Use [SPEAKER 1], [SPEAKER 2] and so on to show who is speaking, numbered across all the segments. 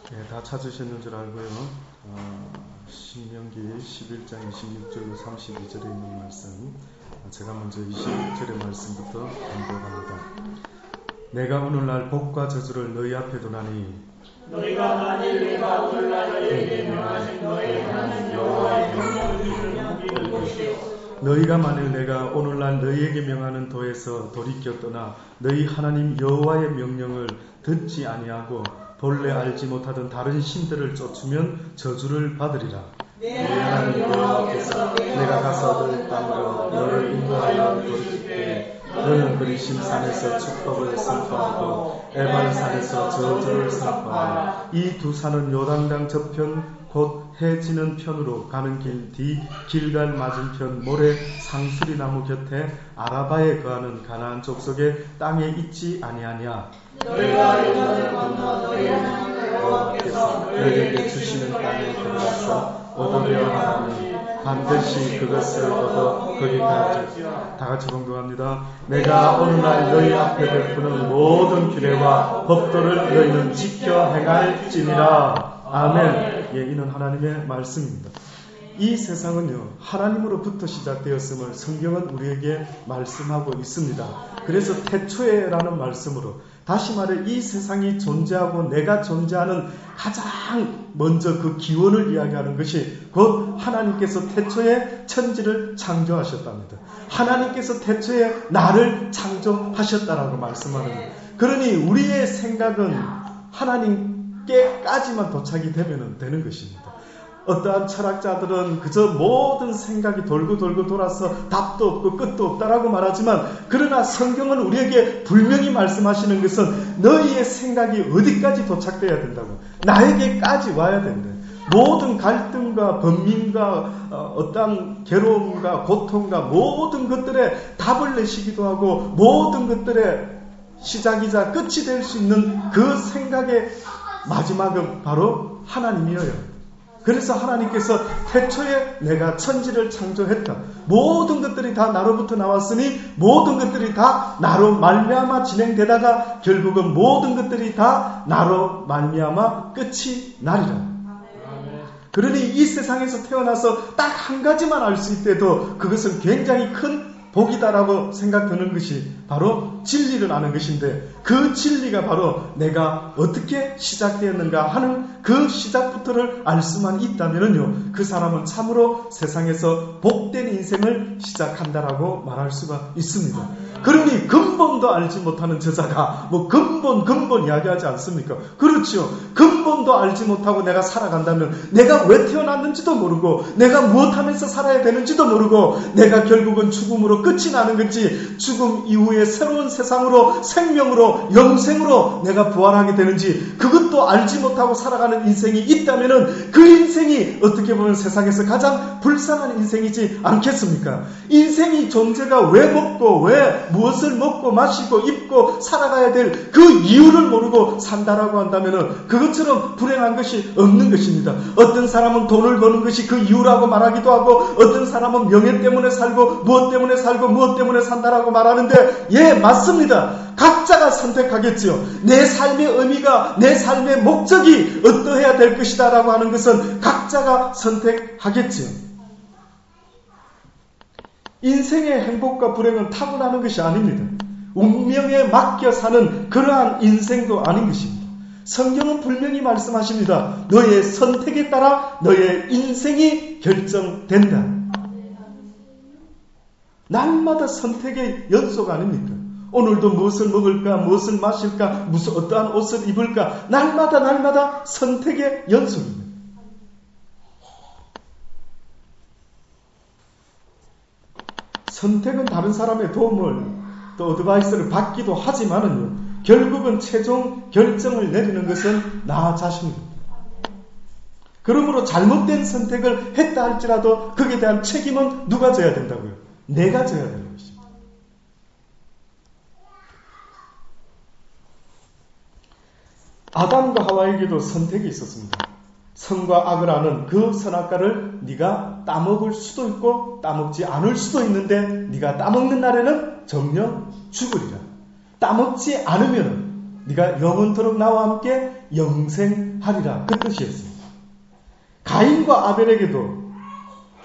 [SPEAKER 1] 네, 다 찾으셨는 줄 알고요. 신명기 11장 26절로 32절에 있는 말씀, 제가 먼저 26절의 말씀부터 공부합니다. 내가 오늘날 복과 저주를 너희 앞에 두나니
[SPEAKER 2] 너희가 만일 내가 오늘날 너희에게 명하신 너희 하나님 여호와의 명령을 믿을 것이요
[SPEAKER 1] 너희가 만일 내가 오늘날 너희에게 명하는 도에서 돌이켜 떠나 너희 하나님 여호와의 명령을 듣지 아니하고 본래 알지 못하던 다른 신들을 쫓으면 저주를 받으리라.
[SPEAKER 2] 내 하나님 여호와께서
[SPEAKER 1] 내가 가서 너희 땅으로 너를 인도하여 돌이킬 때 너는 그리심 산에서 축복을 선포하고 에발 산에서 저주를 선포하라. 이 두 산은 요단강 저편 곧 해지는 편으로 가는 길 뒤 길갈 맞은편 모래 상수리 나무 곁에 아라바에 거하는 가나안 족속의 땅에 있지 아니하냐.
[SPEAKER 2] 너희가 요단을 건너 너희 하나님 여호와께서
[SPEAKER 1] 너희에게 주시는 땅에 들어가서 얻으려 하나니 반드시 그것을 얻어 거기까지. 다 같이 공동합니다. 내가 오늘날 너희 앞에 베푸는 모든 규례와 법도를 너희는 지켜 행할지니라. 아멘. 예, 이는 하나님의 말씀입니다. 이 세상은요, 하나님으로부터 시작되었음을 성경은 우리에게 말씀하고 있습니다. 그래서 태초에라는 말씀으로, 다시 말해 이 세상이 존재하고 내가 존재하는 가장 먼저 그 기원을 이야기하는 것이 곧 하나님께서 태초에 천지를 창조하셨답니다. 하나님께서 태초에 나를 창조하셨다라고 말씀하는 거예요. 그러니 우리의 생각은 하나님께까지만 도착이 되면 되는 것입니다. 어떠한 철학자들은 그저 모든 생각이 돌고 돌아서 답도 없고 끝도 없다라고 말하지만, 그러나 성경은 우리에게 분명히 말씀하시는 것은 너희의 생각이 어디까지 도착돼야 된다고, 나에게까지 와야 된다. 모든 갈등과 번민과 어떠한 괴로움과 고통과 모든 것들에 답을 내시기도 하고 모든 것들의 시작이자 끝이 될 수 있는 그 생각의 마지막은 바로 하나님이어요. 그래서 하나님께서 태초에 내가 천지를 창조했다. 모든 것들이 다 나로부터 나왔으니 모든 것들이 다 나로 말미암아 진행되다가 결국은 모든 것들이 다 나로 말미암아 끝이 나리라. 그러니 이 세상에서 태어나서 딱 한 가지만 알 수 있대도 그것은 굉장히 큰 복이다라고 생각되는 것이 바로 진리를 아는 것인데, 그 진리가 바로 내가 어떻게 시작되었는가 하는 그 시작부터를 알 수만 있다면요, 그 사람은 참으로 세상에서 복된 인생을 시작한다라고 말할 수가 있습니다. 그러니 근본도 알지 못하는 저자가 뭐 근본 이야기하지 않습니까? 그렇죠. 근본도 알지 못하고 내가 살아간다면 내가 왜 태어났는지도 모르고 내가 무엇하면서 살아야 되는지도 모르고 내가 결국은 죽음으로 끝이 나는 건지 죽음 이후에 새로운 세상으로 생명으로 영생으로 내가 부활하게 되는지 그것도 알지 못하고 살아가는 인생이 있다면 그 인생이 어떻게 보면 세상에서 가장 불쌍한 인생이지 않겠습니까? 인생이 존재가 왜 먹고 왜 무엇을 먹고 마시고 입고 살아가야 될 그 이유를 모르고 산다라고 한다면 그것처럼 불행한 것이 없는 것입니다. 어떤 사람은 돈을 버는 것이 그 이유라고 말하기도 하고 어떤 사람은 명예 때문에 살고 무엇 때문에 살고 무엇 때문에 산다라고 말하는데, 예, 맞습니다. 각자가 선택하겠지요. 내 삶의 의미가, 내 삶의 목적이 어떠해야 될 것이다 라고 하는 것은 각자가 선택하겠지요. 인생의 행복과 불행은 타고나는 것이 아닙니다. 운명에 맡겨 사는 그러한 인생도 아닌 것입니다. 성경은 분명히 말씀하십니다. 너의 선택에 따라 너의 인생이 결정된다. 날마다 선택의 연속 아닙니까? 오늘도 무엇을 먹을까, 무엇을 마실까, 어떠한 옷을 입을까, 날마다 선택의 연속입니다. 선택은 다른 사람의 도움을 또 어드바이스를 받기도 하지만은요, 결국은 최종 결정을 내리는 것은 나 자신입니다. 그러므로 잘못된 선택을 했다 할지라도 그에 대한 책임은 누가 져야 된다고요? 내가 져야 되는 것입니다. 아담과 하와에게도 선택이 있었습니다. 선과 악을 아는 그 선악과를 네가 따먹을 수도 있고 따먹지 않을 수도 있는데 네가 따먹는 날에는 정녕 죽으리라. 따먹지 않으면 네가 영원토록 나와 함께 영생하리라. 그 뜻이었습니다. 가인과 아벨에게도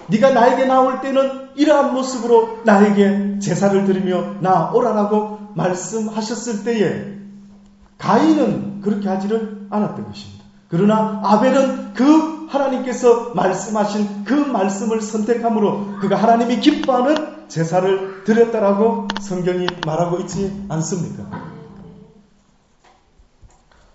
[SPEAKER 1] 네가 나에게 나올 때는 이러한 모습으로 나에게 제사를 드리며 나오라라고 말씀하셨을 때에 가인은 그렇게 하지를 않았던 것입니다. 그러나 아벨은 그 하나님께서 말씀하신 그 말씀을 선택함으로 그가 하나님이 기뻐하는 제사를 드렸다라고 성경이 말하고 있지 않습니까?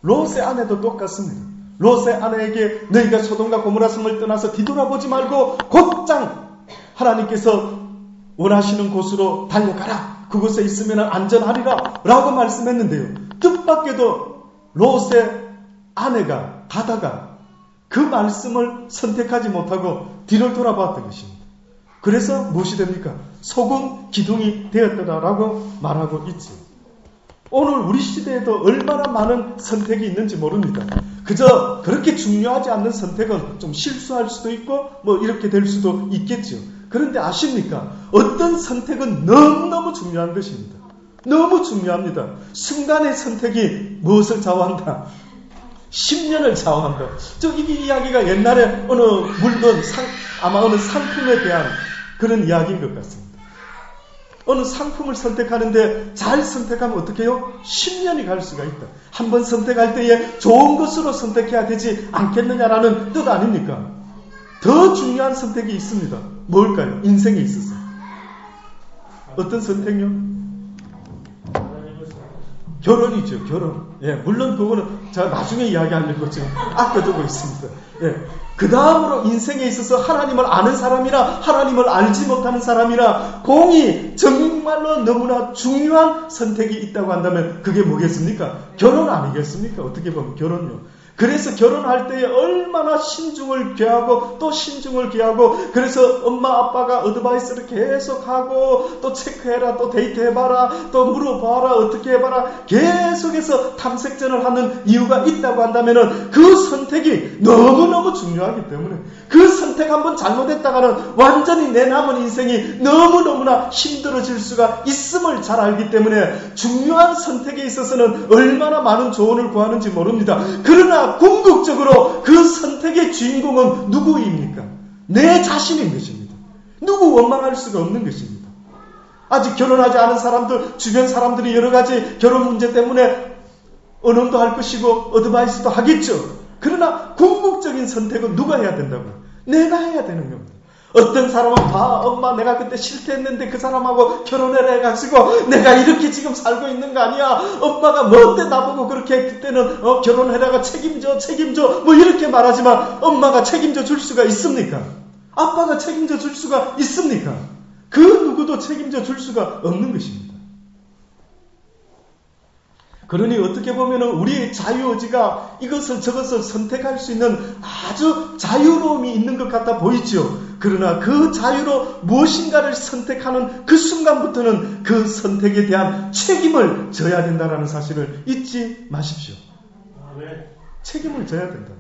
[SPEAKER 1] 롯의 아내도 똑같습니다. 롯의 아내에게 너희가 소돔과 고모라 성을 떠나서 뒤돌아보지 말고 곧장 하나님께서 원하시는 곳으로 달려가라. 그곳에 있으면 안전하리라 라고 말씀했는데요. 뜻밖에도 롯의 아내가 가다가 그 말씀을 선택하지 못하고 뒤를 돌아봤던 것입니다. 그래서 무엇이 됩니까? 소금 기둥이 되었더라라고 말하고 있지. 오늘 우리 시대에도 얼마나 많은 선택이 있는지 모릅니다. 그저 그렇게 중요하지 않는 선택은 좀 실수할 수도 있고 뭐 이렇게 될 수도 있겠죠. 그런데 아십니까? 어떤 선택은 너무너무 중요한 것입니다. 너무 중요합니다. 순간의 선택이 무엇을 좌우한다? 10년을 좌우한다. 이 이야기가 옛날에 어느 물건, 아마 어느 상품에 대한 그런 이야기인 것 같습니다. 어느 상품을 선택하는데 잘 선택하면 어떻게 해요? 10년이 갈 수가 있다. 한번 선택할 때에 좋은 것으로 선택해야 되지 않겠느냐라는 뜻 아닙니까? 더 중요한 선택이 있습니다. 뭘까요? 인생에 있어서. 어떤 선택요? 결혼이죠, 결혼. 예, 물론 그거는 제가 나중에 이야기하려고 지금 아껴두고 있습니다. 예. 그 다음으로 인생에 있어서 하나님을 아는 사람이나 하나님을 알지 못하는 사람이나 공이 정말로 너무나 중요한 선택이 있다고 한다면 그게 뭐겠습니까? 결혼 아니겠습니까? 어떻게 보면 결혼요. 그래서 결혼할 때에 얼마나 신중을 귀하고 또 신중을 귀하고 그래서 엄마 아빠가 어드바이스를 계속하고 또 체크해라 또 데이트해봐라 또 물어봐라 어떻게 해봐라 계속해서 탐색전을 하는 이유가 있다고 한다면 그 선택이 너무너무 중요하기 때문에 그 선택 한번 잘못했다가는 완전히 내 남은 인생이 너무너무나 힘들어질 수가 있음을 잘 알기 때문에 중요한 선택에 있어서는 얼마나 많은 조언을 구하는지 모릅니다. 그러나 궁극적으로 그 선택의 주인공은 누구입니까? 내 자신인 것입니다. 누구 원망할 수가 없는 것입니다. 아직 결혼하지 않은 사람들, 주변 사람들이 여러 가지 결혼 문제 때문에 언론도 할 것이고 어드바이스도 하겠죠. 그러나 궁극적인 선택은 누가 해야 된다고요? 내가 해야 되는 겁니다. 어떤 사람은 엄마 내가 그때 싫대했는데 그 사람하고 결혼을 해가지고 내가 이렇게 지금 살고 있는 거 아니야. 엄마가 뭐 때 나보고 그렇게 그때는 결혼해라가 책임져 뭐 이렇게 말하지만 엄마가 책임져 줄 수가 있습니까? 아빠가 책임져 줄 수가 있습니까? 그 누구도 책임져 줄 수가 없는 것입니다. 그러니 어떻게 보면 우리의 자유의지가 이것을 저것을 선택할 수 있는 아주 자유로움이 있는 것 같아 보이죠. 그러나 그 자유로 무엇인가를 선택하는 그 순간부터는 그 선택에 대한 책임을 져야 된다는 사실을 잊지 마십시오. 책임을 져야 된다.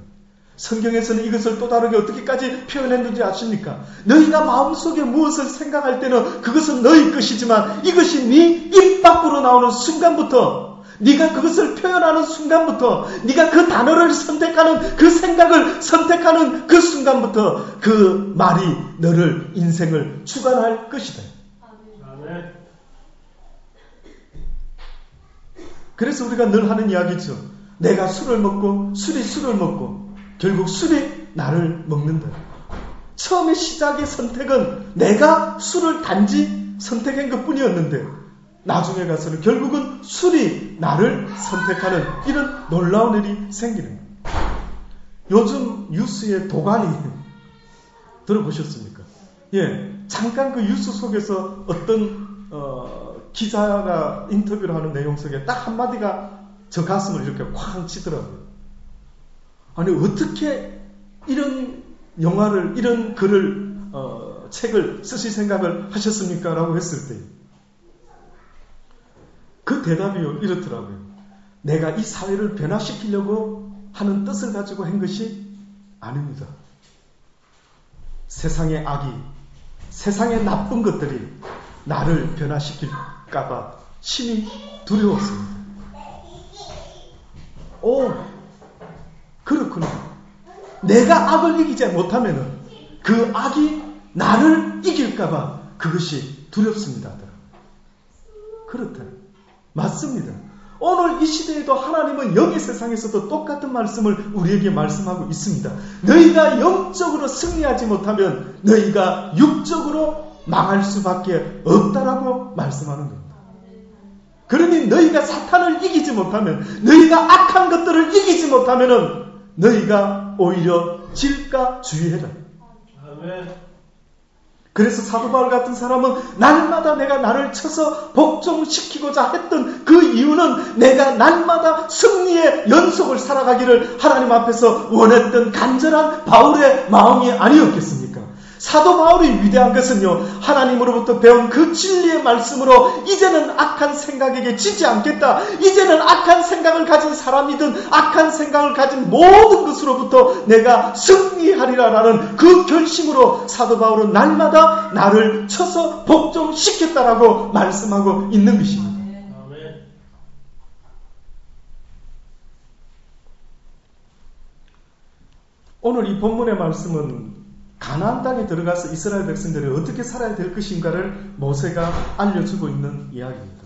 [SPEAKER 1] 성경에서는 이것을 또 다르게 어떻게까지 표현했는지 아십니까? 너희가 마음속에 무엇을 생각할 때는 그것은 너희 것이지만 이것이 네 입 밖으로 나오는 순간부터 네가 그것을 표현하는 순간부터 네가 그 단어를 선택하는 그 생각을 선택하는 그 순간부터 그 말이 너를 인생을 주관할 것이다. 그래서 우리가 늘 하는 이야기죠. 내가 술을 먹고 술이 술을 먹고 결국 술이 나를 먹는다. 처음에 시작의 선택은 내가 술을 단지 선택한 것뿐이었는데 나중에 가서는 결국은 술이 나를 선택하는 이런 놀라운 일이 생기는 거예요. 요즘 뉴스의 도가니 들어보셨습니까? 예, 잠깐 그 뉴스 속에서 어떤 기자가 인터뷰를 하는 내용 속에 딱 한마디가 저 가슴을 이렇게 쾅 치더라고요. 아니 어떻게 이런 영화를 이런 글을 책을 쓰실 생각을 하셨습니까? 라고 했을 때 그 대답이 이렇더라고요. 내가 이 사회를 변화시키려고 하는 뜻을 가지고 한 것이 아닙니다. 세상의 악이, 세상의 나쁜 것들이 나를 변화시킬까봐 심히 두려웠습니다. 그렇구나. 내가 악을 이기지 못하면은 그 악이 나를 이길까봐 그것이 두렵습니다. 그렇다. 맞습니다. 오늘 이 시대에도 하나님은 영의 세상에서도 똑같은 말씀을 우리에게 말씀하고 있습니다. 너희가 영적으로 승리하지 못하면 너희가 육적으로 망할 수밖에 없다라고 말씀하는 겁니다. 그러니 너희가 사탄을 이기지 못하면, 너희가 악한 것들을 이기지 못하면 너희가 오히려 질까 주의해라. 아멘. 그래서 사도 바울 같은 사람은 날마다 내가 나를 쳐서 복종시키고자 했던 그 이유는 내가 날마다 승리의 연속을 살아가기를 하나님 앞에서 원했던 간절한 바울의 마음이 아니었겠습니까? 사도 바울이 위대한 것은요, 하나님으로부터 배운 그 진리의 말씀으로 이제는 악한 생각에게 지지 않겠다, 이제는 악한 생각을 가진 사람이든 악한 생각을 가진 모든 것으로부터 내가 승리하리라라는 그 결심으로 사도 바울은 날마다 나를 쳐서 복종시켰다라고 말씀하고 있는 것입니다. 오늘 이 본문의 말씀은 가나안 땅에 들어가서 이스라엘 백성들이 어떻게 살아야 될 것인가를 모세가 알려주고 있는 이야기입니다.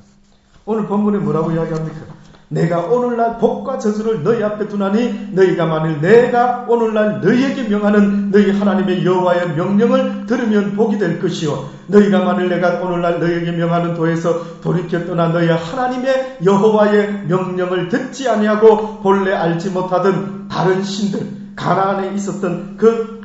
[SPEAKER 1] 오늘 본문에 뭐라고 이야기합니까? 내가 오늘날 복과 저주를 너희 앞에 두나니 너희가 만일 내가 오늘날 너희에게 명하는 너희 하나님의 여호와의 명령을 들으면 복이 될 것이요, 너희가 만일 내가 오늘날 너희에게 명하는 도에서 돌이켜 떠나 너희 하나님의 여호와의 명령을 듣지 아니하고 본래 알지 못하던 다른 신들, 가나안에 있었던 그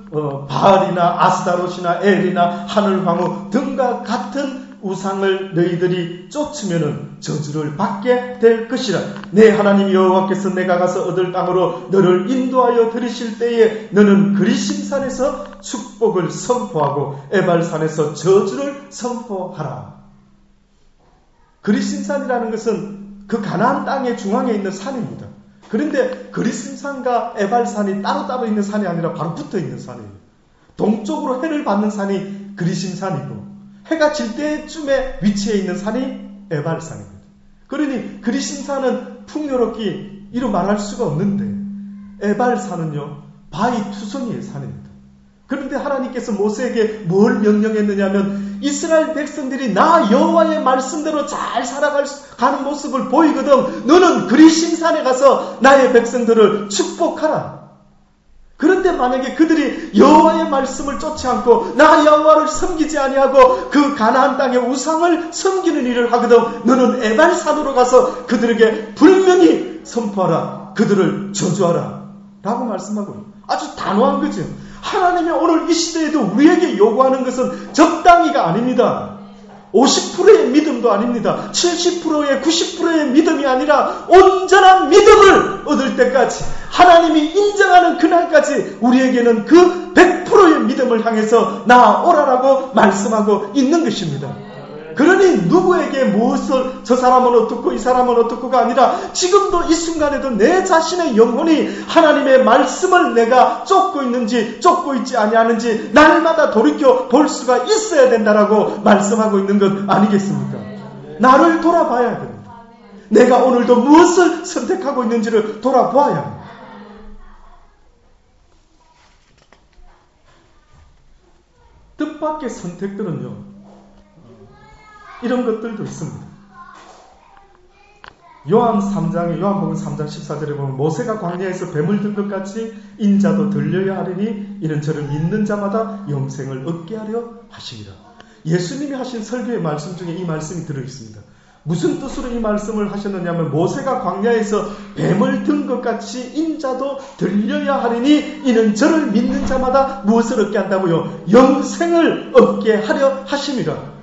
[SPEAKER 1] 바알이나 아스타롯이나 엘이나 하늘광우 등과 같은 우상을 너희들이 쫓으면은 저주를 받게 될 것이라. 내 하나님 여호와께서 내가 가서 얻을 땅으로 너를 인도하여 들이실 때에 너는 그리심산에서 축복을 선포하고 에발산에서 저주를 선포하라. 그리심산이라는 것은 그 가나안 땅의 중앙에 있는 산입니다. 그런데 그리심산과 에발산이 따로따로 있는 산이 아니라 바로 붙어 있는 산이에요. 동쪽으로 해를 받는 산이 그리심산이고 해가 질 때쯤에 위치해 있는 산이 에발산입니다. 그러니 그리심산은 풍요롭기 이루 말할 수가 없는데 에발산은요 바위투성이의 산입니다. 그런데 하나님께서 모세에게 뭘 명령했느냐면 이스라엘 백성들이 나 여호와의 말씀대로 잘 살아가는 모습을 보이거든 너는 그리심산에 가서 나의 백성들을 축복하라. 그런데 만약에 그들이 여호와의 말씀을 쫓지 않고 나 여호와를 섬기지 아니하고 그 가나안 땅의 우상을 섬기는 일을 하거든 너는 에발산으로 가서 그들에게 분명히 선포하라. 그들을 저주하라 라고 말씀하고 아주 단호한 거죠. 하나님이 오늘 이 시대에도 우리에게 요구하는 것은 적당히가 아닙니다. 50%의 믿음도 아닙니다. 70%의 90%의 믿음이 아니라 온전한 믿음을 얻을 때까지 하나님이 인정하는 그날까지 우리에게는 그 100%의 믿음을 향해서 나아오라라고 말씀하고 있는 것입니다. 그러니 누구에게 무엇을 저 사람은 어떻고 이 사람은 어떻고가 아니라 지금도 이 순간에도 내 자신의 영혼이 하나님의 말씀을 내가 쫓고 있는지 쫓고 있지 아니하는지 날마다 돌이켜 볼 수가 있어야 된다라고 말씀하고 있는 것 아니겠습니까? 나를 돌아봐야 됩니다. 내가 오늘도 무엇을 선택하고 있는지를 돌아보아야 합니다. 뜻밖의 선택들은요 이런 것들도 있습니다. 요한복음 3장 14절에 보면 모세가 광야에서 뱀을 든 것 같이 인자도 들려야 하리니 이는 저를 믿는 자마다 영생을 얻게 하려 하시리라. 예수님이 하신 설교의 말씀 중에 이 말씀이 들어있습니다. 무슨 뜻으로 이 말씀을 하셨느냐면 모세가 광야에서 뱀을 든 것 같이 인자도 들려야 하리니 이는 저를 믿는 자마다 무엇을 얻게 한다고요? 영생을 얻게 하려 하심이라.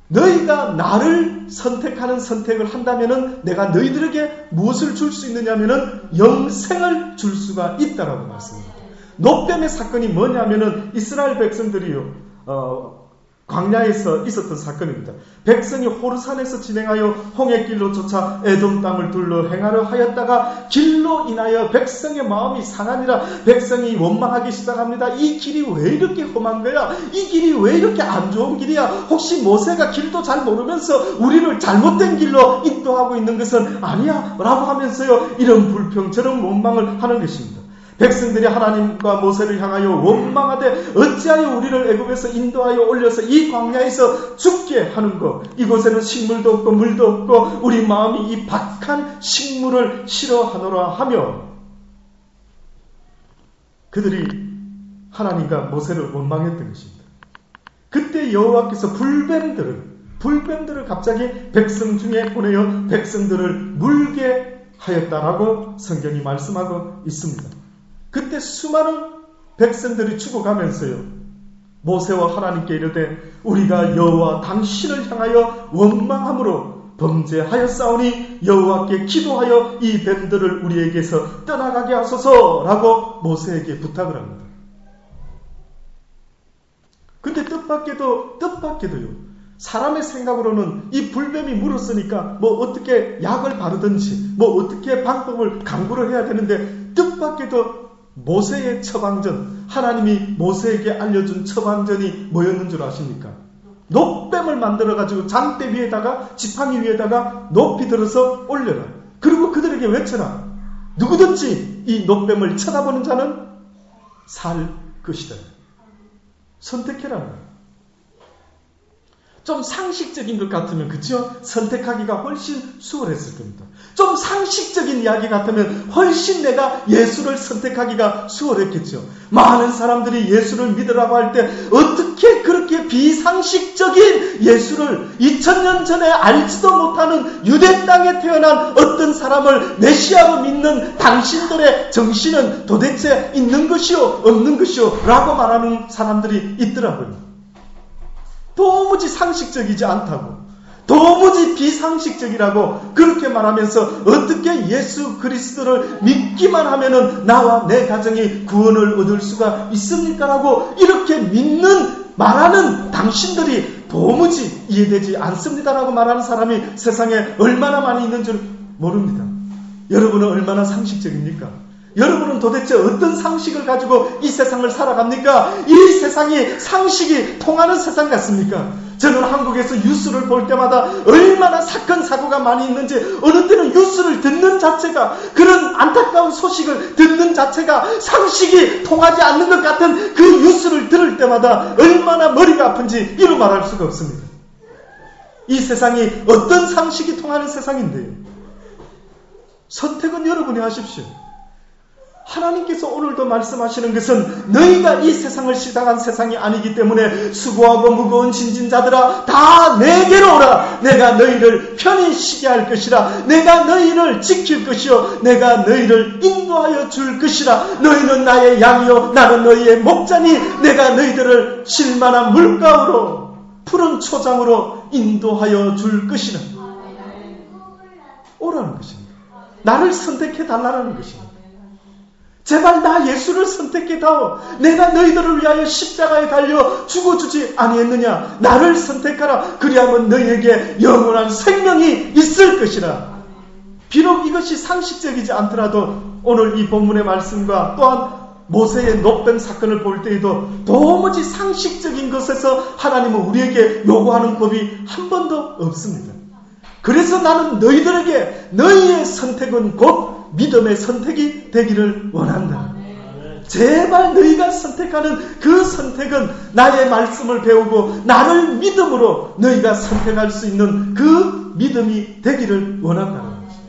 [SPEAKER 1] 너희가 나를 선택하는 선택을 한다면은 내가 너희들에게 무엇을 줄 수 있느냐면은 영생을 줄 수가 있다라고 말씀합니다. 노뱀의 사건이 뭐냐면은 이스라엘 백성들이요 광야에서 있었던 사건입니다. 백성이 호르산에서 진행하여 홍해길로 쫓아 에돔 땅을 둘러 행하려 하였다가 길로 인하여 백성의 마음이 상하니라. 백성이 원망하기 시작합니다. 이 길이 왜 이렇게 험한 거야? 이 길이 왜 이렇게 안 좋은 길이야? 혹시 모세가 길도 잘 모르면서 우리를 잘못된 길로 인도하고 있는 것은 아니야? 라고 하면서요, 이런 불평, 저런 원망을 하는 것입니다. 백성들이 하나님과 모세를 향하여 원망하되 어찌하여 우리를 애굽에서 인도하여 올려서 이 광야에서 죽게 하는 것, 이곳에는 식물도 없고 물도 없고 우리 마음이 이 박한 식물을 싫어하노라 하며, 그들이 하나님과 모세를 원망했던 것입니다. 그때 여호와께서 불뱀들을 갑자기 백성 중에 보내어 백성들을 물게 하였다라고 성경이 말씀하고 있습니다. 그때 수많은 백성들이 죽어가면서요, 모세와 하나님께 이르되 우리가 여호와 당신을 향하여 원망함으로 범죄하였사오니 여호와께 기도하여 이 뱀들을 우리에게서 떠나가게 하소서라고 모세에게 부탁을 합니다. 근데 뜻밖에도요, 사람의 생각으로는 이 불뱀이 물었으니까 뭐 어떻게 약을 바르든지 뭐 어떻게 방법을 강구를 해야 되는데, 뜻밖에도 모세의 처방전, 하나님이 모세에게 알려준 처방전이 뭐였는 줄 아십니까? 놋뱀을 만들어가지고 장대 위에다가, 지팡이 위에다가 높이 들어서 올려라. 그리고 그들에게 외쳐라. 누구든지 이 놋뱀을 쳐다보는 자는 살 것이다. 선택해라. 좀 상식적인 것 같으면, 그쵸? 선택하기가 훨씬 수월했을 겁니다. 좀 상식적인 이야기 같으면 훨씬 내가 예수를 선택하기가 수월했겠죠. 많은 사람들이 예수를 믿으라고 할 때 어떻게 그렇게 비상식적인 예수를 2000년 전에 알지도 못하는 유대 땅에 태어난 어떤 사람을 메시아로 믿는 당신들의 정신은 도대체 있는 것이요 없는 것이요 라고 말하는 사람들이 있더라고요. 도무지 상식적이지 않다고, 도무지 비상식적이라고 그렇게 말하면서 어떻게 예수 그리스도를 믿기만 하면은 나와 내 가정이 구원을 얻을 수가 있습니까? 라고 이렇게 말하는 당신들이 도무지 이해되지 않습니다라고 말하는 사람이 세상에 얼마나 많이 있는 줄 모릅니다. 여러분은 얼마나 상식적입니까? 여러분은 도대체 어떤 상식을 가지고 이 세상을 살아갑니까? 이 세상이 상식이 통하는 세상 같습니까? 저는 한국에서 뉴스를 볼 때마다 얼마나 사건 사고가 많이 있는지, 어느 때는 뉴스를 듣는 자체가, 그런 안타까운 소식을 듣는 자체가 상식이 통하지 않는 것 같은 그 뉴스를 들을 때마다 얼마나 머리가 아픈지 이루 말할 수가 없습니다. 이 세상이 어떤 상식이 통하는 세상인데요. 선택은 여러분이 하십시오. 하나님께서 오늘도 말씀하시는 것은 너희가 이 세상을 시작한 세상이 아니기 때문에 수고하고 무거운 짐진 자들아 다 내게로 오라. 내가 너희를 편히 쉬게 할 것이라. 내가 너희를 지킬 것이요 내가 너희를 인도하여 줄 것이라. 너희는 나의 양이요 나는 너희의 목자니 내가 너희들을 쉴만한 물가로 푸른 초장으로 인도하여 줄 것이라. 오라는 것입니다. 나를 선택해 달라는 것입니다. 제발 나 예수를 선택해다오. 내가 너희들을 위하여 십자가에 달려 죽어주지 아니했느냐. 나를 선택하라. 그리하면 너희에게 영원한 생명이 있을 것이라. 비록 이것이 상식적이지 않더라도 오늘 이 본문의 말씀과 또한 모세의 놋뱀 사건을 볼 때에도 도무지 상식적인 것에서 하나님은 우리에게 요구하는 법이 한 번도 없습니다. 그래서 나는 너희들에게 너희의 선택은 곧 믿음의 선택이 되기를 원한다. 제발 너희가 선택하는 그 선택은 나의 말씀을 배우고 나를 믿음으로 너희가 선택할 수 있는 그 믿음이 되기를 원한다는 것입니다.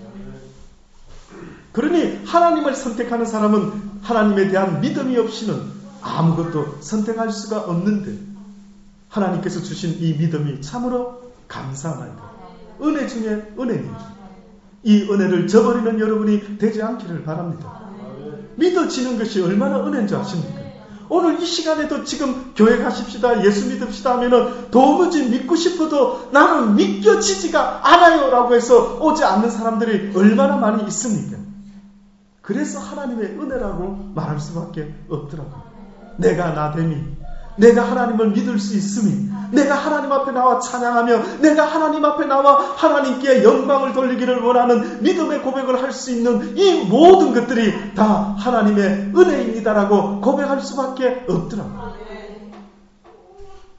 [SPEAKER 1] 그러니 하나님을 선택하는 사람은 하나님에 대한 믿음이 없이는 아무것도 선택할 수가 없는데, 하나님께서 주신 이 믿음이 참으로 감사합니다. 은혜 중에 은혜입니다. 이 은혜를 저버리는 여러분이 되지 않기를 바랍니다. 믿어지는 것이 얼마나 은혜인 줄 아십니까? 오늘 이 시간에도 지금 교회 가십시다, 예수 믿읍시다 하면은 도무지 믿고 싶어도 나는 믿겨지지가 않아요 라고 해서 오지 않는 사람들이 얼마나 많이 있습니까? 그래서 하나님의 은혜라고 말할 수밖에 없더라고요. 내가 나됨이 내가 하나님을 믿을 수 있음이, 내가 하나님 앞에 나와 찬양하며 내가 하나님 앞에 나와 하나님께 영광을 돌리기를 원하는 믿음의 고백을 할 수 있는 이 모든 것들이 다 하나님의 은혜입니다라고 고백할 수밖에 없더라고요.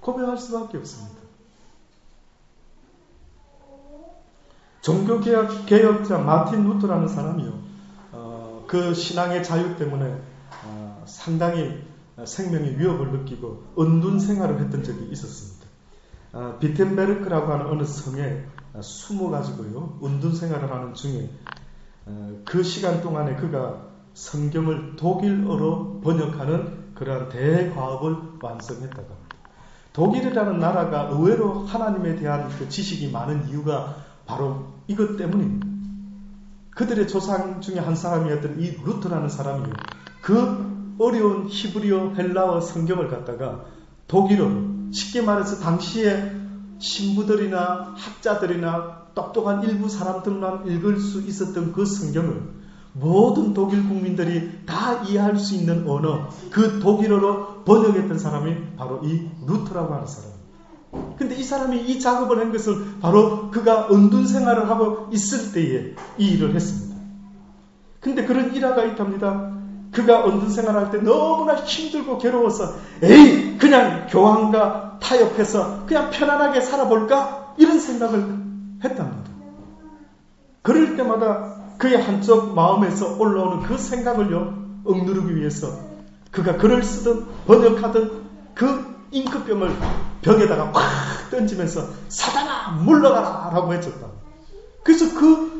[SPEAKER 1] 고백할 수밖에 없습니다. 종교개혁자 마틴 루터라는 사람이요, 그 신앙의 자유 때문에 상당히 생명의 위협을 느끼고 은둔 생활을 했던 적이 있었습니다. 비텐베르크라고 하는 어느 성에 숨어가지고요 은둔 생활을 하는 중에 그 시간 동안에 그가 성경을 독일어로 번역하는 그러한 대과업을 완성했다고 합니다. 독일이라는 나라가 의외로 하나님에 대한 그 지식이 많은 이유가 바로 이것 때문입니다. 그들의 조상 중에 한 사람이었던 이 루터라는 사람이 그 어려운 히브리어 헬라어 성경을 갖다가 독일어로, 쉽게 말해서 당시에 신부들이나 학자들이나 똑똑한 일부 사람들만 읽을 수 있었던 그 성경을 모든 독일 국민들이 다 이해할 수 있는 언어, 그 독일어로 번역했던 사람이 바로 이 루터라고 하는 사람입니다. 근데 이 사람이 이 작업을 한 것은 바로 그가 은둔 생활을 하고 있을 때에 이 일을 했습니다. 근데 그런 일화가 있답니다. 그가 은둔 생활할 때 너무나 힘들고 괴로워서 에이 그냥 교황과 타협해서 그냥 편안하게 살아볼까? 이런 생각을 했답니다. 그럴 때마다 그의 한쪽 마음에서 올라오는 그 생각을요 억누르기 위해서 그가 글을 쓰든 번역하든 그 잉크병을 벽에다가 팍 던지면서 사단아 물러가라 라고 외쳤다. 그래서 그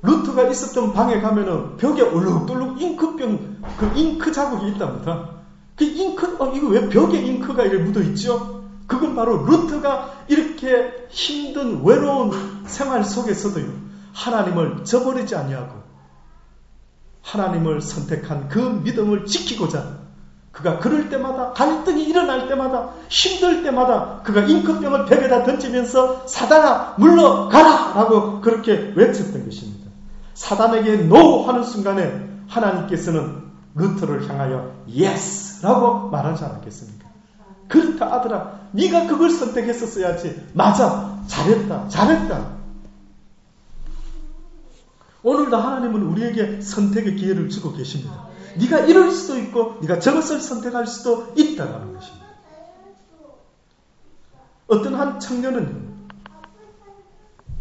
[SPEAKER 1] 루터가 있었던 방에 가면은 벽에 울룩들룩 잉크병, 그 잉크 자국이 있답니다. 그 잉크, 이거 왜 벽에 잉크가 이렇게 묻어있죠? 그건 바로 루터가 이렇게 힘든 외로운 생활 속에서도요 하나님을 저버리지 아니하고 하나님을 선택한 그 믿음을 지키고자 그가 그럴 때마다, 갈등이 일어날 때마다, 힘들 때마다 그가 잉크병을 벽에다 던지면서 사단아 물러가라 라고 그렇게 외쳤던 것입니다. 사단에게 NO 하는 순간에 하나님께서는 루터를 향하여 YES 라고 말하지 않았겠습니까? 그렇다 아들아, 네가 그걸 선택했었어야지. 맞아, 잘했다. 오늘도 하나님은 우리에게 선택의 기회를 주고 계십니다. 네가 이럴 수도 있고 네가 저것을 선택할 수도 있다는 것입니다. 어떤 한 청년은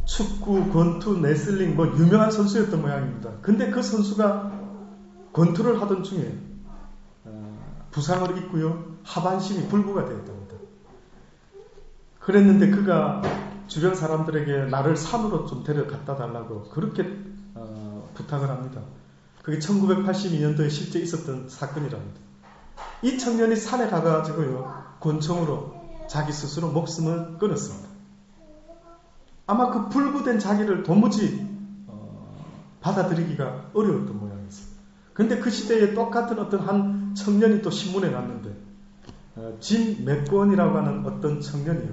[SPEAKER 1] 축구, 권투, 레슬링 유명한 선수였던 모양입니다. 근데 그 선수가 권투를 하던 중에 부상을 입고요 하반신이 불구가 되었답니다. 그랬는데 그가 주변 사람들에게 나를 산으로 좀 데려갔다 달라고 그렇게 부탁을 합니다. 그게 1982년도에 실제 있었던 사건이랍니다. 이 청년이 산에 가가지고요 권총으로 자기 스스로 목숨을 끊었습니다. 아마 그 불구된 자기를 도무지 받아들이기가 어려웠던 모양이었어요. 근데 그 시대에 똑같은 어떤 한 청년이 또 신문에 났는데 짐 맥권이라고 하는 어떤 청년이요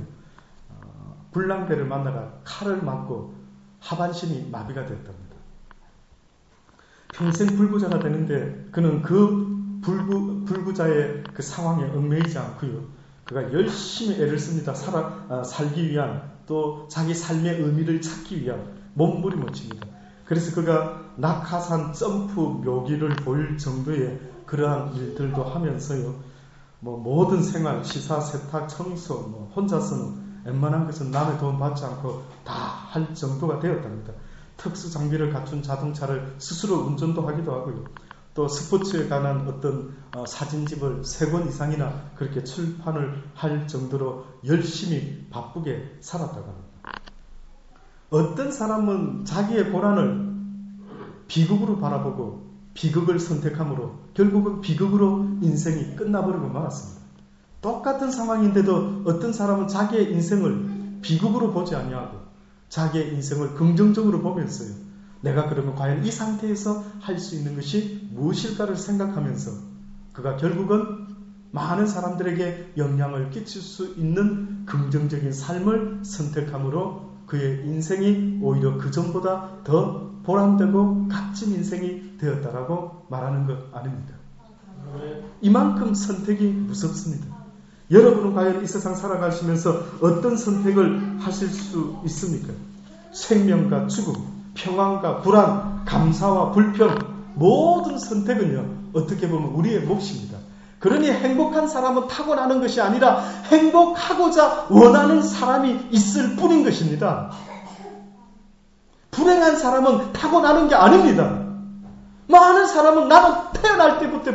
[SPEAKER 1] 불량배를 만나가 칼을 맞고 하반신이 마비가 됐답니다. 평생 불구자가 되는데 그는 그 불구자의 그 상황에 얽매이지 않고요 그가 열심히 애를 씁니다. 살기 위한, 또 자기 삶의 의미를 찾기 위한 몸부림을 그래서 그가 낙하산 점프 묘기를 볼 정도의 그러한 일들도 하면서요 모든 생활, 시사, 세탁, 청소 혼자서는 웬만한 것은 남의 도움 받지 않고 다 할 정도가 되었답니다. 특수 장비를 갖춘 자동차를 스스로 운전도 하기도 하고요. 또 스포츠에 관한 어떤 사진집을 3권 이상이나 그렇게 출판을 할 정도로 열심히 바쁘게 살았다고 합니다. 어떤 사람은 자기의 고난을 비극으로 바라보고 비극을 선택함으로 결국은 비극으로 인생이 끝나버리고 말았습니다. 똑같은 상황인데도 어떤 사람은 자기의 인생을 비극으로 보지 아니하고 자기의 인생을 긍정적으로 보면서요. 내가 그러면 과연 이 상태에서 할 수 있는 것이 무엇일까를 생각하면서 그가 결국은 많은 사람들에게 영향을 끼칠 수 있는 긍정적인 삶을 선택함으로 그의 인생이 오히려 그전보다 더 보람되고 값진 인생이 되었다라고 말하는 것 아닙니까? 이만큼 선택이 무섭습니다. 여러분은 과연 이 세상 살아가시면서 어떤 선택을 하실 수 있습니까? 생명과 죽음, 평안과 불안, 감사와 불평, 모든 선택은요, 어떻게 보면 우리의 몫입니다. 그러니 행복한 사람은 타고나는 것이 아니라 행복하고자 원하는 사람이 있을 뿐인 것입니다. 불행한 사람은 타고나는 게 아닙니다. 많은 사람은 나는 태어날 때부터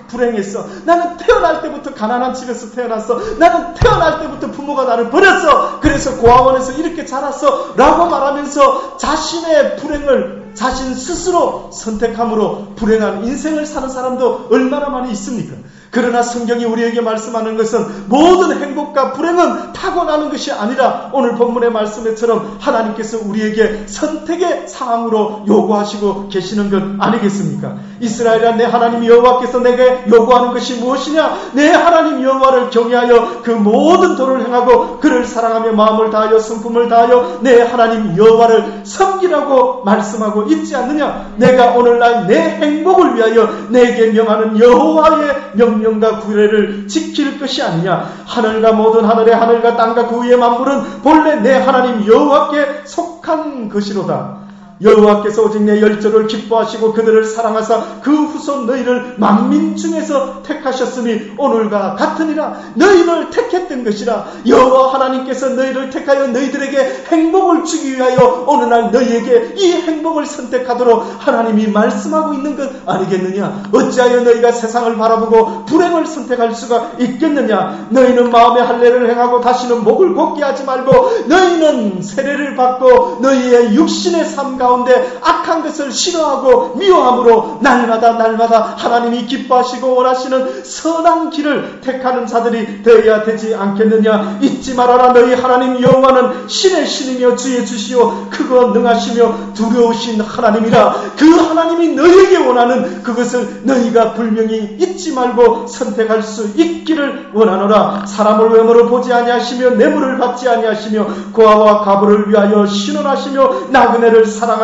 [SPEAKER 1] 불행했어. 나는 태어날 때부터 가난한 집에서 태어났어. 나는 태어날 때부터 부모가 나를 버렸어. 그래서 고아원에서 이렇게 자랐어. 라고 말하면서 자신의 불행을 자신 스스로 선택함으로 불행한 인생을 사는 사람도 얼마나 많이 있습니까? 그러나 성경이 우리에게 말씀하는 것은 모든 행복과 불행은 타고나는 것이 아니라 오늘 본문의 말씀처럼 하나님께서 우리에게 선택의 상황으로 요구하시고 계시는 것 아니겠습니까? 이스라엘아, 내 하나님 여호와께서 내게 요구하는 것이 무엇이냐? 내 하나님 여호와를 경외하여 그 모든 도를 행하고 그를 사랑하며 마음을 다하여 성품을 다하여 내 하나님 여호와를 섬기라고 말씀하고 있지 않느냐? 내가 오늘날 내 행복을 위하여 내게 명하는 여호와의 명령과 규례를 지킬 것이 아니냐? 하늘과 모든 하늘과 땅과 그 위의 만물은 본래 내 하나님 여호와께 속한 것이로다. 여호와께서 오직 내 열조를 기뻐하시고 그들을 사랑하사 그 후손 너희를 만민 중에서 택하셨으니 오늘과 같으니라. 너희를 택했던 것이라. 여호와 하나님께서 너희를 택하여 너희들에게 행복을 주기 위하여 오늘날 너희에게 이 행복을 선택하도록 하나님이 말씀하고 있는 것 아니겠느냐? 어찌하여 너희가 세상을 바라보고 불행을 선택할 수가 있겠느냐? 너희는 마음의 할례를 행하고 다시는 목을 곱게 하지 말고 너희는 세례를 받고 너희의 육신의 삶 가운데 악한 것을 싫어하고 미워함으로 날마다 하나님이 기뻐하시고 원하시는 선한 길을 택하는 자들이 되어야 되지 않겠느냐? 잊지 말아라. 너희 하나님 여호와는 신의 신이며 주의 주시오 크고 능하시며 두려우신 하나님이라. 그 하나님이 너희에게 원하는 그것을 너희가 분명히 잊지 말고 선택할 수 있기를 원하노라. 사람을 외모로 보지 아니하시며 뇌물을 받지 아니하시며 고아와 가부를 위하여 신원하시며 나그네를 사랑하시고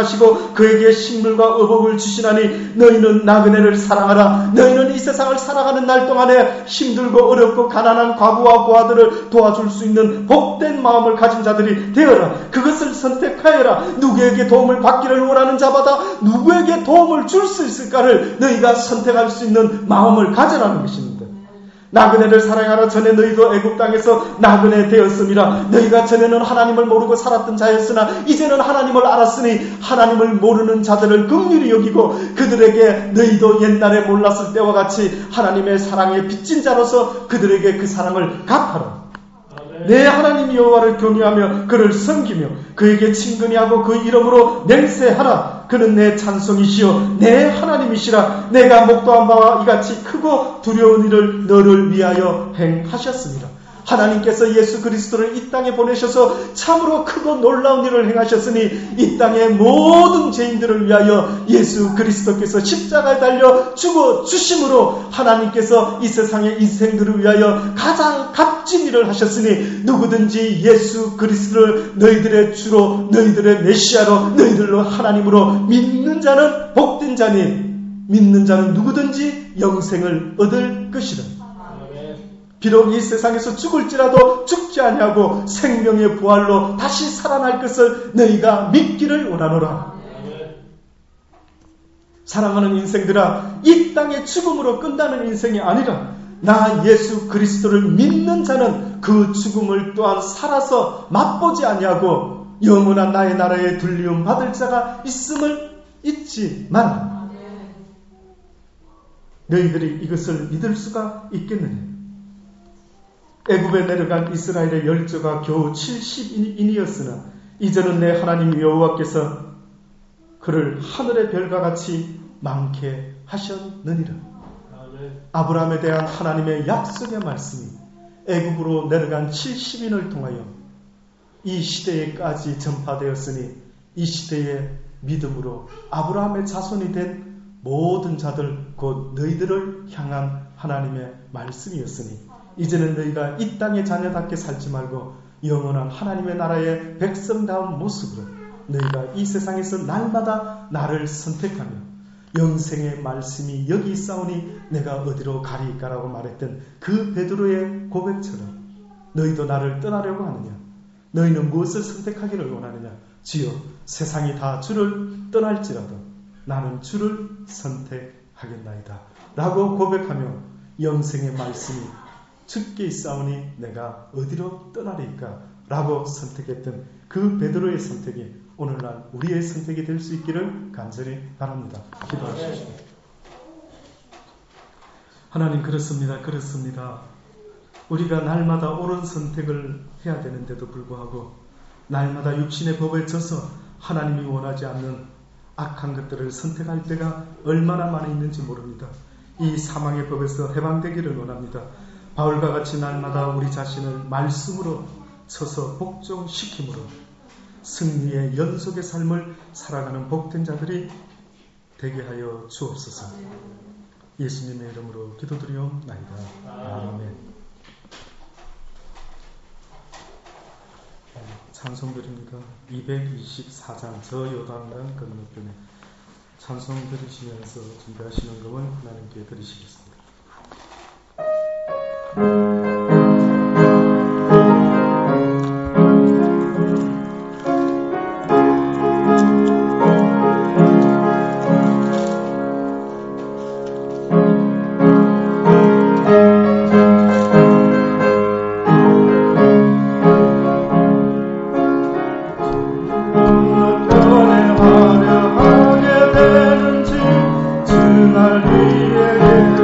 [SPEAKER 1] 그에게 식물과 의복을 주시나니 너희는 나그네를 사랑하라. 너희는 이 세상을 살아가는 날 동안에 힘들고 어렵고 가난한 과부와 고아들을 도와줄 수 있는 복된 마음을 가진 자들이 되어라. 그것을 선택하여라. 누구에게 도움을 받기를 원하는 자마다 누구에게 도움을 줄 수 있을까를 너희가 선택할 수 있는 마음을 가져라는 것입니다. 나그네를 사랑하라. 전에 너희도 애굽 땅에서 나그네 되었음이라. 너희가 전에는 하나님을 모르고 살았던 자였으나 이제는 하나님을 알았으니 하나님을 모르는 자들을 긍휼히 여기고 그들에게 너희도 옛날에 몰랐을 때와 같이 하나님의 사랑에 빚진 자로서 그들에게 그 사랑을 갚아라. 내 하나님 여호와를 경외하며 그를 섬기며 그에게 친근히 하고 그 이름으로 맹세하라. 그는 내 찬송이시요 내 하나님이시라. 내가 목도한 바와 이같이 크고 두려운 일을 너를 위하여 행하셨습니다. 하나님께서 예수 그리스도를 이 땅에 보내셔서 참으로 크고 놀라운 일을 행하셨으니 이 땅의 모든 죄인들을 위하여 예수 그리스도께서 십자가에 달려 죽어 주심으로 하나님께서 이 세상의 인생들을 위하여 가장 값진 일을 하셨으니 누구든지 예수 그리스도를 너희들의 주로 너희들의 메시아로 너희들로 하나님으로 믿는 자는 복된 자니 믿는 자는 누구든지 영생을 얻을 것이라. 비록 이 세상에서 죽을지라도 죽지 아니하고 생명의 부활로 다시 살아날 것을 너희가 믿기를 원하노라. 사랑하는 인생들아, 이 땅의 죽음으로 끝나는 인생이 아니라 나 예수 그리스도를 믿는 자는 그 죽음을 또한 살아서 맛보지 아니하고 영원한 나의 나라에 들리움 받을 자가 있음을 잊지 마라. 너희들이 이것을 믿을 수가 있겠느냐? 애굽에 내려간 이스라엘의 열조가 겨우 70인이었으나 이제는 내 하나님 여호와께서 그를 하늘의 별과 같이 많게 하셨느니라. 아브라함에 대한 하나님의 약속의 말씀이 애굽으로 내려간 70인을 통하여 이 시대에까지 전파되었으니 이 시대의 믿음으로 아브라함의 자손이 된 모든 자들 곧 너희들을 향한 하나님의 말씀이었으니 이제는 너희가 이 땅의 자녀답게 살지 말고 영원한 하나님의 나라의 백성다운 모습으로 너희가 이 세상에서 날마다 나를 선택하며 영생의 말씀이 여기 있사오니 내가 어디로 가리까라고 말했던 그 베드로의 고백처럼 너희도 나를 떠나려고 하느냐? 너희는 무엇을 선택하기를 원하느냐? 주여, 세상이 다 주를 떠날지라도 나는 주를 선택하겠나이다 라고 고백하며 영생의 말씀이 주께 있사오니 내가 어디로 떠나리까? 라고 선택했던 그 베드로의 선택이 오늘날 우리의 선택이 될 수 있기를 간절히 바랍니다. 기도하십시오. 하나님, 그렇습니다. 우리가 날마다 옳은 선택을 해야 되는데도 불구하고 날마다 육신의 법에 져서 하나님이 원하지 않는 악한 것들을 선택할 때가 얼마나 많이 있는지 모릅니다. 이 사망의 법에서 해방되기를 원합니다. 바울과 같이 날마다 우리 자신을 말씀으로 쳐서 복종시킴으로 승리의 연속의 삶을 살아가는 복된 자들이 되게 하여 주옵소서. 예수님의 이름으로 기도드리옵나이다. 아멘. 찬송드립니다. 224장 저 요단강 건너편에 찬송 들으시면서 준비하시는 것은 하나님께 드리시겠습니다.
[SPEAKER 2] 화려하게 되는지 주 날 위해